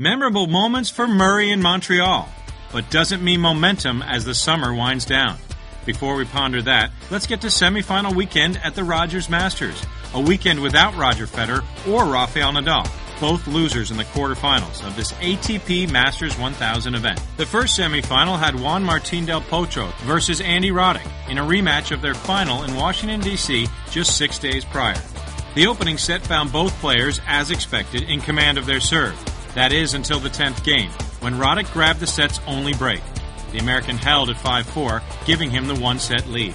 Memorable moments for Murray in Montreal, but doesn't mean momentum as the summer winds down. Before we ponder that, let's get to semifinal weekend at the Rogers Masters, a weekend without Roger Federer or Rafael Nadal, both losers in the quarterfinals of this ATP Masters 1000 event. The first semifinal had Juan Martin Del Potro versus Andy Roddick in a rematch of their final in Washington, D.C. just 6 days prior. The opening set found both players, as expected, in command of their serve. That is, until the 10th game, when Roddick grabbed the set's only break. The American held at 5-4, giving him the one-set lead.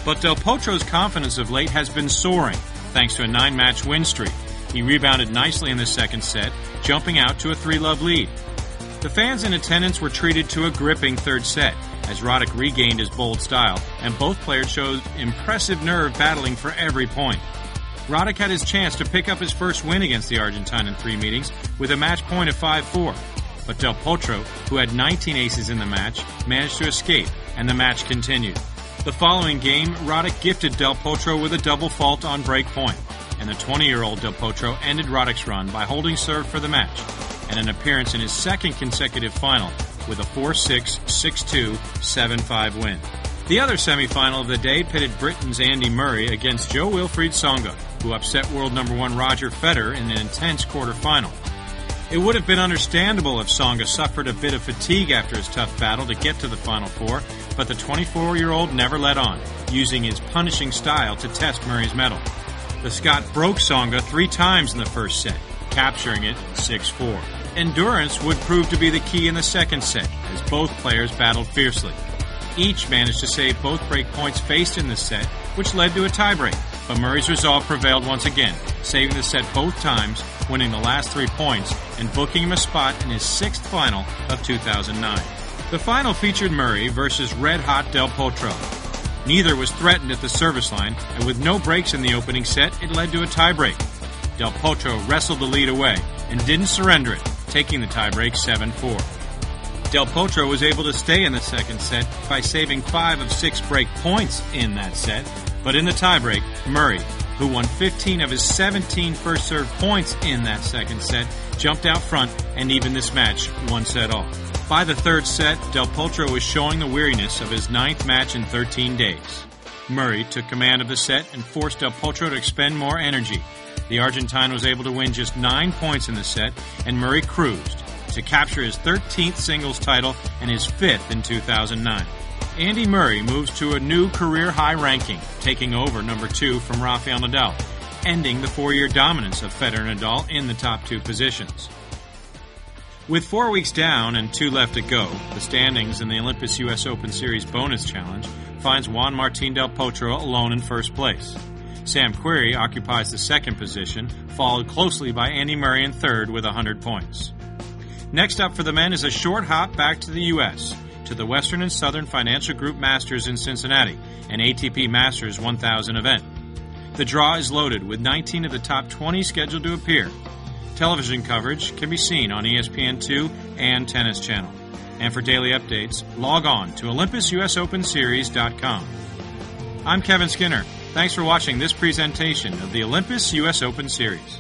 But Del Potro's confidence of late has been soaring, thanks to a 9-match win streak. He rebounded nicely in the second set, jumping out to a 3-love lead. The fans in attendance were treated to a gripping third set, as Roddick regained his bold style, and both players showed impressive nerve battling for every point. Roddick had his chance to pick up his first win against the Argentine in 3 meetings with a match point of 5-4. But Del Potro, who had 19 aces in the match, managed to escape, and the match continued. The following game, Roddick gifted Del Potro with a double fault on break point, and the 20-year-old Del Potro ended Roddick's run by holding serve for the match, and an appearance in his second consecutive final with a 4-6, 6-2, 7-5 win. The other semifinal of the day pitted Britain's Andy Murray against Jo-Wilfried Tsonga, who upset world number 1 Roger Federer in an intense quarterfinal. It would have been understandable if Tsonga suffered a bit of fatigue after his tough battle to get to the Final Four, but the 24-year-old never let on, using his punishing style to test Murray's mettle. The Scot broke Tsonga 3 times in the first set, capturing it 6-4. Endurance would prove to be the key in the second set, as both players battled fiercely. Each managed to save both break points faced in the set, which led to a tiebreak. But Murray's resolve prevailed once again, saving the set both times, winning the last 3 points, and booking him a spot in his 6th final of 2009. The final featured Murray versus red-hot Del Potro. Neither was threatened at the service line, and with no breaks in the opening set, it led to a tiebreak. Del Potro wrestled the lead away and didn't surrender it, taking the tiebreak 7-4. Del Potro was able to stay in the second set by saving 5 of 6 break points in that set, but in the tiebreak, Murray, who won 15 of his 17 first-serve points in that second set, jumped out front and evened this match 1 set all. By the third set, Del Potro was showing the weariness of his 9th match in 13 days. Murray took command of the set and forced Del Potro to expend more energy. The Argentine was able to win just 9 points in the set, and Murray cruised to capture his 13th singles title and his 5th in 2009. Andy Murray moves to a new career-high ranking, taking over number 2 from Rafael Nadal, ending the 4-year dominance of Federer and Nadal in the top 2 positions. With 4 weeks down and 2 left to go, the standings in the Olympus US Open Series Bonus Challenge finds Juan Martin Del Potro alone in first place. Sam Querrey occupies the 2nd position, followed closely by Andy Murray in 3rd with 100 points. Next up for the men is a short hop back to the U.S., to the Western and Southern Financial Group Masters in Cincinnati, an ATP Masters 1000 event. The draw is loaded with 19 of the top 20 scheduled to appear. Television coverage can be seen on ESPN2 and Tennis Channel. And for daily updates, log on to OlympusUSOpenSeries.com. I'm Kevin Skinner. Thanks for watching this presentation of the Olympus US Open Series.